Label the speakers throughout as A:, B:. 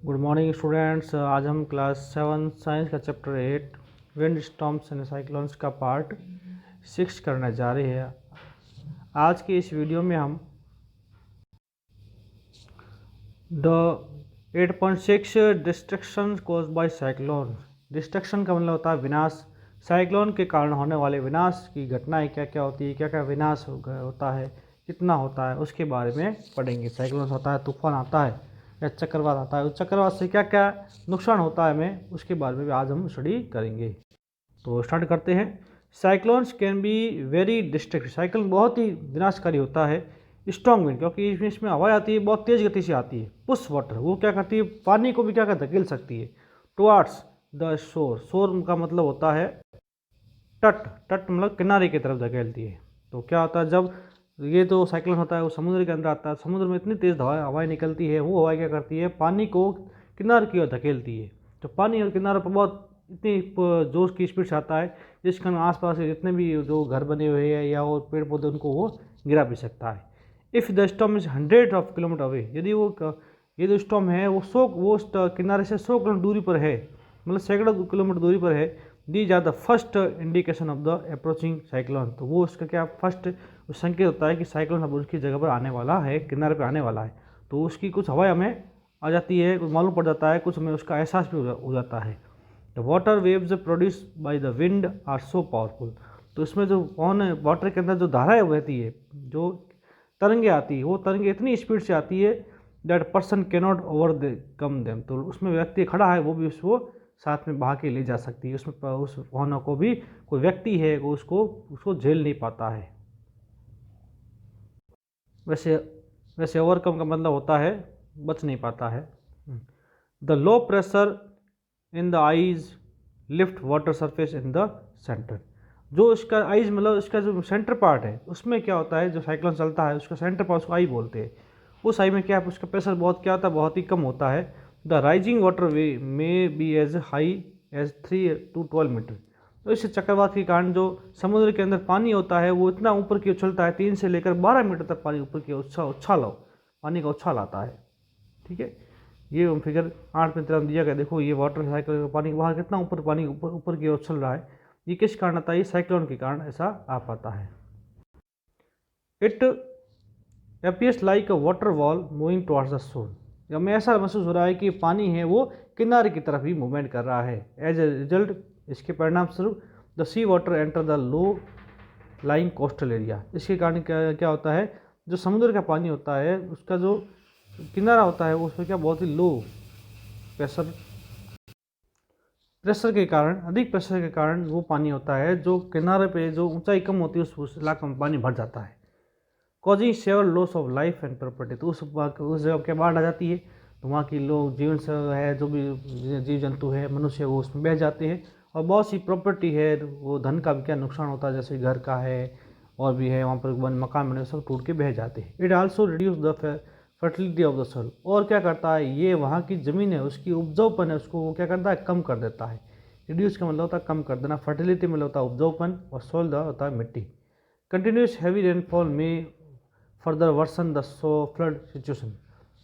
A: Good morning students. आज हम class 7 science का chapter 8 wind storms and cyclones का पार्ट 6 करने जा रहे हैं। आज की इस वीडियो में हम the 8.6 destruction cause by cyclone. Destruction का मतलब होता है विनाश। साइक्लोन के कारण होने वाले विनाश की घटनाएं क्या क्या होती है, क्या क्या विनाश होता है, कितना होता है, उसके बारे में पढ़ेंगे। साइक्लोन होता है, तूफान आता है या चक्रवात आता है, उस चक्रवात से क्या क्या नुकसान होता है हमें, उसके बारे में भी आज हम स्टडी करेंगे। तो स्टार्ट करते हैं। Cyclones can be very destructive. Cyclone बहुत ही विनाशकारी होता है। स्ट्रॉन्ग विंड, क्योंकि इसमें हवा आती है, बहुत तेज गति से आती है। पुश वाटर, वो क्या करती है, पानी को भी क्या कर धकेल सकती है टुवार्ड्स द शोर। शोर का मतलब होता है तट। तट मतलब किनारे की तरफ धकेलती है। तो क्या होता है, जब ये जो साइक्लोन होता है वो समुद्र के अंदर आता है, समुद्र में इतनी तेज़ हवाएं निकलती है, वो हवाएं क्या करती है, पानी को किनारे की ओर धकेलती है। तो पानी और किनारे पर बहुत इतनी जोर की स्पीड से आता है जिसके कारण आसपास के जितने भी जो घर बने हुए हैं या और पेड़ पौधे, उनको वो गिरा भी सकता है। If the storm is 100 kilometre away, यदि ये जो स्टॉर्म है वो किनारे से 100 किलोमीटर दूरी पर है, मतलब सैकड़ों किलोमीटर दूरी पर है, these are the first indication of the approaching cyclone. तो वो उसका क्या फर्स्ट संकेत होता है कि साइक्लोन अब उसकी जगह पर आने वाला है, किनारे पर आने वाला है। तो उसकी कुछ हवाएं हमें आ जाती है, कुछ मालूम पड़ जाता है, कुछ हमें उसका एहसास भी हो जाता है। The water waves produce by the wind are so powerful. तो इसमें जो कौन है, वाटर के अंदर जो धाराएं बहती है, जो तरंगे आती है, वो तरंगे इतनी स्पीड से आती है that person cannot overcome them. तो उसमें व्यक्ति खड़ा है, वो भी उसको साथ में बहा के ले जा सकती है। उसमें उस वाहनों को भी कोई व्यक्ति है वो उसको झेल नहीं पाता है। वैसे वैसे ओवरकम का मतलब होता है बच नहीं पाता है। The low pressure in the eyes lift water surface in the centre. जो इसका आइज मतलब इसका जो सेंटर पार्ट है, उसमें क्या होता है, जो साइक्लोन चलता है उसका सेंटर पार्ट, उसको आई बोलते हैं। उस आई में क्या है, उसका प्रेशर बहुत क्या होता है, बहुत ही कम होता है। The rising water way may be as high as 3 to 12 metre. तो इस चक्रवात के कारण जो समुद्र के अंदर पानी होता है वो इतना ऊपर की उछलता है, 3 से लेकर 12 मीटर तक पानी ऊपर की उछाल पानी का उछाल आता है। ठीक है, ये फिगर 8 में तरह दिया गया। देखो ये वाटर साइकिल पानी बाहर कितना ऊपर, पानी ऊपर ऊपर की ओर उछल रहा है। ये किस कारण आता है, ये साइक्लोन के कारण ऐसा आ पाता है। It appears like a water wall moving towards the shore. हमें ऐसा महसूस हो रहा है कि पानी है वो किनारे की तरफ ही मूवमेंट कर रहा है। एज ए रिजल्ट, इसके परिणाम स्वरूप the sea water enter the low lying coastal area. इसके कारण क्या क्या होता है, जो समुद्र का पानी होता है उसका जो किनारा होता है उसमें क्या बहुत ही लो प्रेशर प्रेशर के कारण, अधिक प्रेशर के कारण वो पानी होता है जो किनारे पे जो ऊंचाई कम होती है उस इलाके में पानी भर जाता है, causing severe loss of life and property. तो उस जगह के बाढ़ आ जाती है, तो वहाँ की लोग जीवन से है, जो भी जीव जंतु है, मनुष्य, वो उसमें बह जाते हैं। और बहुत सी प्रॉपर्टी है, वो धन का भी क्या नुकसान होता है, जैसे घर का है और भी है, वहाँ पर वन मकान बने सब टूट के बह जाते हैं। It also reduce the fertility of the soil. और क्या करता है, ये वहाँ की ज़मीन है उसकी उपजाऊपन है, उसको वो क्या करता है, कम कर देता है। रिड्यूस का मतलब होता है कम कर देना, फर्टिलिटी मतलब होता है उपजाऊपन, और सोल होता है मिट्टी। कंटिन्यूस हैवी रेनफॉल में further worsen the so flood situation.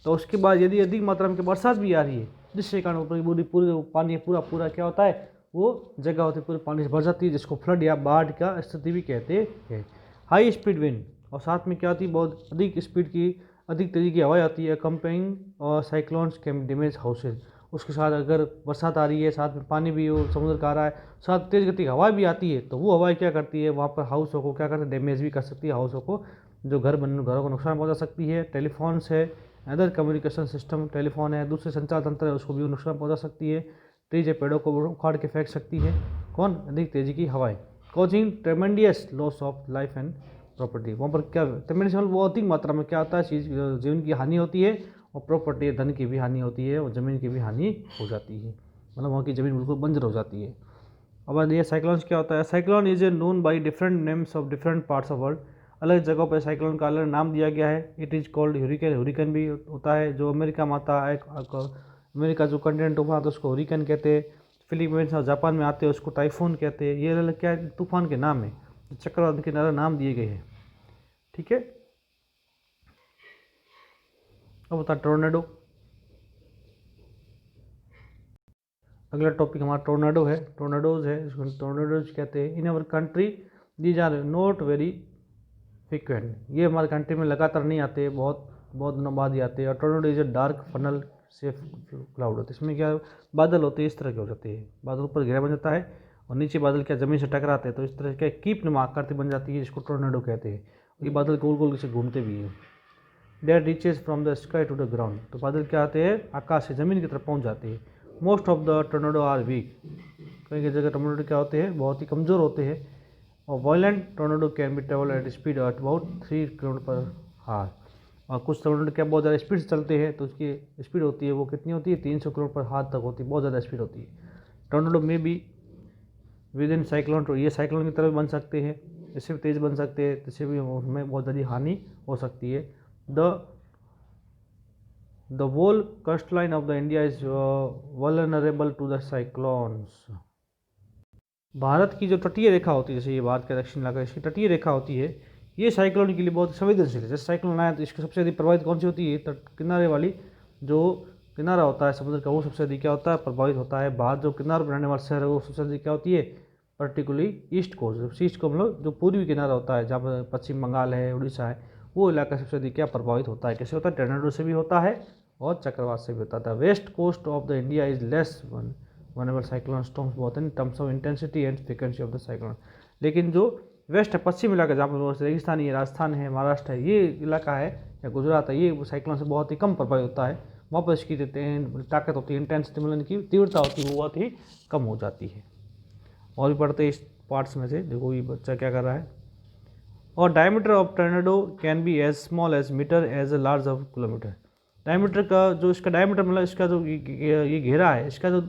A: तो उसके बाद यदि अधिक मात्रा में बरसात भी आ रही है, जिसके कारण ऊपर पूरी पूरी पानी पूरा पूरा क्या होता है, वो जगह होती है पूरे पानी से भर जाती है, जिसको फ्लड या बाढ़ का स्थिति भी कहते हैं। हाई स्पीड विंड, और साथ में क्या होती है, बहुत अधिक स्पीड की, अधिक तेजी की हवाएं आती है। कंपेइंग और साइक्लोन्स कैन डैमेज हाउसेज। उसके साथ अगर बरसात आ रही है, साथ में पानी भी वो समुद्र का आ रहा है, साथ तेज गति की हवा भी आती है, तो वो हवाएं क्या करती है, वहाँ पर हाउसों को क्या करते हैं, डैमेज भी कर सकती है हाउसों को, जो घरों को नुकसान पहुंचा सकती है। टेलीफोन्स है, अदर कम्युनिकेशन सिस्टम, टेलीफोन है, दूसरे संचार तंत्र है, उसको भी नुकसान पहुंचा सकती है। ट्रीज है, पेड़ों को उखाड़ के फेंक सकती है। कौन, अधिक तेजी की हवाएं, causing tremendous loss of life and property. वहाँ पर क्या ट्रेमेंडियस वो अधिक मात्रा में क्या होता है, चीज जीवन की हानि होती है, और प्रॉपर्टी धन की भी हानि होती है, और ज़मीन की भी हानि हो जाती है, मतलब वहाँ की ज़मीन बिल्कुल बंजर हो जाती है। अब ये साइक्लोन्स क्या होता है, cyclone is a known by different names of different parts of world. अलग जगहों पर साइक्लोन का अलग नाम दिया गया है। It is called hurricane, hurricane भी होता है, जो अमेरिका में आता है, अमेरिका जो कंटिनेंट हुआ तो उसको हुरिकेन कहते हैं। फिलीपींस और जापान में आते हैं उसको टाइफून कहते हैं। ये अलग क्या है, तूफान के नाम है, चक्रवात के अलग नाम दिए गए हैं। ठीक है, अब बता टोर्नेडो। अगला टॉपिक हमारा टोर्नाडो है, टोर्नाडोज है, इसको टोर्नाडोज कहते हैं। In our country these are not very frequent, ये हमारे कंट्री में लगातार नहीं आते, बहुत बहुत दिनों बाद ही आते हैं। और tornado is a dark funnel से क्लाउड होते हैं, इसमें क्या बादल होते हैं, इस तरह के हो जाते हैं, बादल ऊपर घेरा बन जाता है और नीचे बादल क्या ज़मीन से टकराते हैं, तो इस तरह के कीप नुमा आकृति बन जाती है, जिसको टोर्नाडो कहते हैं। ये बादल गोल गोल से घूमते भी हैं। That reaches from the sky to the ground, तो बादल क्या आते हैं, आकाश से ज़मीन की तरफ पहुंच जाते हैं। Most of the tornado are weak, कई कई जगह टोर्नाडो क्या होते हैं, बहुत ही कमज़ोर होते हैं। और violent tornado can B travel at speed at about 3 kilometre पर हार, और कुछ टोर्नाडो क्या बहुत ज़्यादा स्पीड से चलते हैं, तो उसकी स्पीड होती है वो कितनी होती है, 300 किलोमीटर पर हार तक होती है, बहुत ज़्यादा स्पीड होती है। टोर्नाडो में भी विद इन साइक्लोन, तो ये साइक्लोन की तरह बन सकते हैं, इससे भी तेज़ बन सकते हैं, इससे भी उनमें बहुत ज़्यादा हानि हो सकती है। The whole coastline of the India is vulnerable to the cyclones। Bharat की जो तटीय रेखा होती है, जैसे ये भारत का दक्षिण इलाका, इसकी तटीय रेखा होती है, ये साइक्लोन के लिए बहुत संवेदनशील है। जैसे साइक्लोन आया तो इसकी सबसे अधिक प्रभावित कौन सी होती है, तट किनारे वाली, जो किनारा होता है समुद्र का, वो सबसे अधिक क्या होता है, प्रभावित होता है। बाहर जो किनारे पर रहने वाला शहर है वो सबसे अधिक क्या होती है, पर्टिकुलरली ईस्ट कोस्ट, ईस्ट को मतलब जो पूर्वी किनारा होता है, जहाँ पर पश्चिम बंगाल है, उड़ीसा है, वो इलाका सबसे अधिक क्या प्रभावित होता है। कैसे होता है, टोर्नाडो से भी होता है और चक्रवात से भी होता था। West coast of the India is less whenever cyclone storms बहुत in terms of intensity and frequency of the cyclone. लेकिन जो वेस्ट है, पश्चिम इलाका, जहाँ पर रेगिस्तानी है, राजस्थान है, महाराष्ट्र है, ये इलाका है या गुजरात है, ये साइक्लोन से बहुत ही कम प्रभावित होता है। वहाँ पर इसकी ताकत होती है, इंटेंसिटी मतलब की तीव्रता होती है, वो बहुत ही कम हो जाती है। और भी पढ़ते हैं इस पार्ट्स में से, देखो ये बच्चा क्या कर रहा है। और diameter of tornado can be as small as metre as a large of kilometre. Diameter का जो इसका डायमीटर मतलब इसका जो ये घेरा है, इसका जो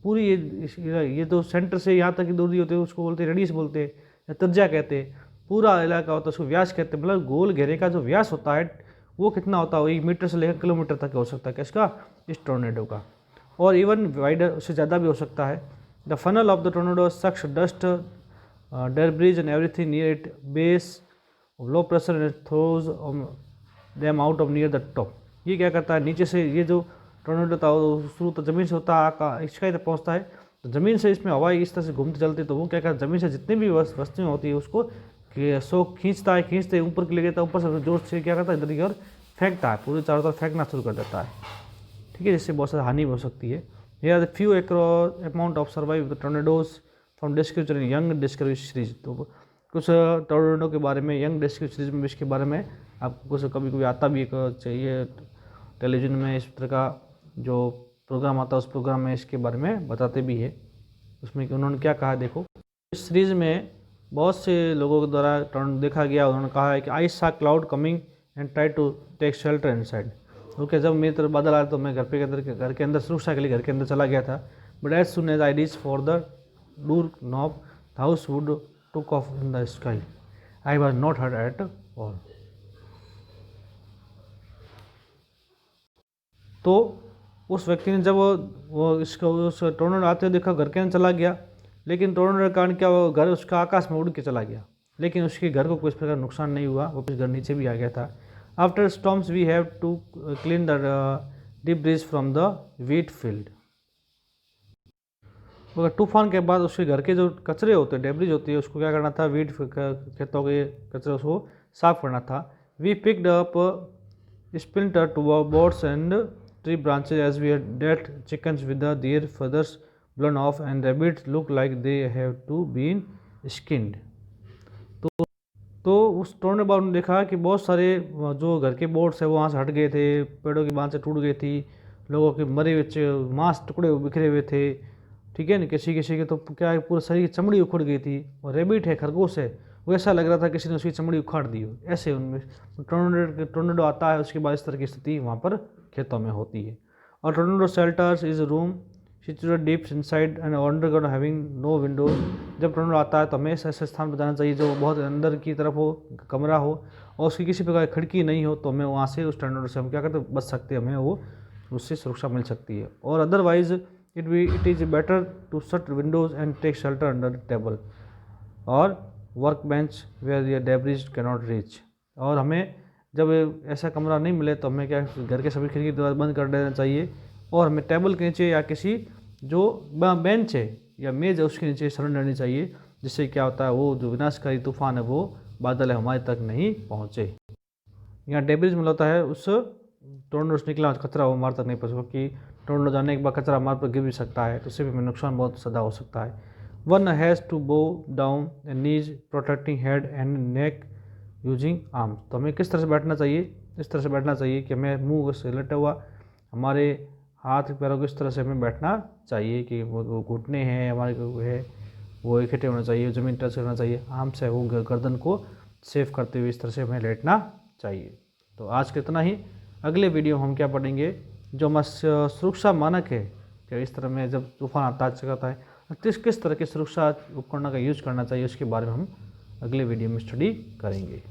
A: पूरी ये तो सेंटर से यहाँ तक की दूरी होती है, उसको बोलते हैं रेडियस बोलते हैं या त्रिज्या कहते हैं। पूरा इलाका होता है उसको व्यास कहते हैं, मतलब गोल घेरे का जो व्यास होता है वो कितना होता है, 1 मीटर से लेकर किलोमीटर तक हो सकता है किसका, इस टोर्नेडो का। और इवन वाइडर, उससे ज़्यादा भी हो सकता है। The funnel of the tornado sucks dust debris and everything near it base low pressure and throws them out of near the top. ये क्या करता है, नीचे से ये जो टोर्नेडो था वो शुरू तो ज़मीन से होता है, इसका इधर पहुँचता है, तो ज़मीन से इसमें हवा इस तरह से घूमते चलती, तो वो क्या करता है, ज़मीन से जितनी भी वस्तुएं होती है उसको सो खींचता है, खींचते ऊपर के ले जाता है, ऊपर से जोर से क्या करता है, इधर की ओर फेंकता है, पूरे चारों तरफ फेंकना शुरू कर देता है। ठीक है, जिससे बहुत सारी हानि हो सकती है। Here the few across amount of survive the tornadoes from description in young discovery series. तो कुछ टोर्नेडो के बारे में यंग डिस्कवरी सीरीज में इसके बारे में आपको कुछ कभी कभी आता भी चाहिए टेलीविज़न में, इस तरह का जो प्रोग्राम आता है उस प्रोग्राम में इसके बारे में बताते भी है। उसमें कि उन्होंने क्या कहा, देखो इस सीरीज़ में बहुत से लोगों के द्वारा देखा गया, उन्होंने कहा है कि I saw cloud coming and try to take shelter inside. Okay, जब मेरी तरफ बादल आया तो मैं घर के अंदर सुरक्षा के लिए घर के अंदर चला गया था। But as soon as I reach for the door knob the house would took off in the sky, I was not hurt at all. तो उस व्यक्ति ने जब वो इसको उस टोर्नेडो आते हुए देखा, घर के अंदर चला गया, लेकिन टोर्नेडो के कारण क्या, वो घर उसका आकाश में उड़ के चला गया, लेकिन उसके घर को कोई प्रकार नुकसान नहीं हुआ, वो घर नीचे भी आ गया था। After storms we have to clean the debris from the wheat field. मगर तूफान के बाद उसके घर के जो कचरे होते हैं, डेब्रीज होती है, उसको क्या करना था, वीट खेतों के कचरे उसको साफ करना था। We picked up splinter to boards and tree branches as we had dead chickens with their feathers blown off and rabbits look like they have to been skinned। तो उस तोड़ने बाद उन्होंने देखा कि बहुत सारे जो घर के बोर्ड्स है वो वहाँ से हट गए थे, पेड़ों की बांध से टूट गई थी, लोगों के मरे हुए मांस टुकड़े बिखरे हुए थे। ठीक है ना, किसी किसी के तो क्या है, पूरे शरीर की चमड़ी उखड़ गई थी। और रेबिट है, खरगोश है, वो ऐसा लग रहा था किसी ने उसकी चमड़ी उखाड़ दी हो, ऐसे उनमें टोर्नेडो आता है। उसके बाद इस तरह की स्थिति वहाँ पर खेतों में होती है। और tornado shelters is room situated deep inside and underground having no windows. जब टोर्नेडो आता है तो हमें ऐसे स्थान पर जाना चाहिए जो बहुत अंदर की तरफ हो, कमरा हो, और उसकी किसी प्रकार की खिड़की नहीं हो, तो हमें वहाँ से उस टोर्नेडो से हम क्या करते बच सकते हैं, हमें वो उससे सुरक्षा मिल सकती है। और otherwise it is better to shut windows and take shelter under table और work bench where your debris cannot reach. और हमें जब ऐसा कमरा नहीं मिले तो हमें क्या, घर के सभी खिड़की दरवाजे बंद कर देना चाहिए, और हमें टेबल के नीचे या किसी जो बेंच है या मेज है उसके नीचे शरण रहनी चाहिए, जिससे क्या होता है वो जो विनाशकारी तूफान है वो बादल है हमारे तक नहीं पहुँचे। यहाँ डेब्रिज मतलब होता है उस टोर्नेडो से निकला कचरा वो हमारे तक नहीं पहुँचे, क्योंकि टोर्नेडो जाने के बाद कचरा हमारे पर गिर भी सकता है, तो उससे भी हमें नुकसान बहुत ज़्यादा हो सकता है। One has to bow down knees protecting head and neck using arms. तो हमें किस तरह से बैठना चाहिए, इस तरह से बैठना चाहिए कि हमें मुंह से लेटा हुआ हमारे हाथ पैरों को इस तरह से हमें बैठना चाहिए कि वो घुटने हैं हमारे वो है वो इकट्ठे होना चाहिए, ज़मीन टच करना चाहिए, आर्म से वो गर्दन को सेव करते हुए इस तरह से हमें लेटना चाहिए। तो आज के इतना ही। अगले वीडियो हम क्या पढ़ेंगे, जो हमारा सुरक्षा मानक है कि इस तरह में जब तूफान आता है किस तरह के सुरक्षा उपकरणों का यूज करना चाहिए, उसके बारे में हम अगले वीडियो में स्टडी करेंगे।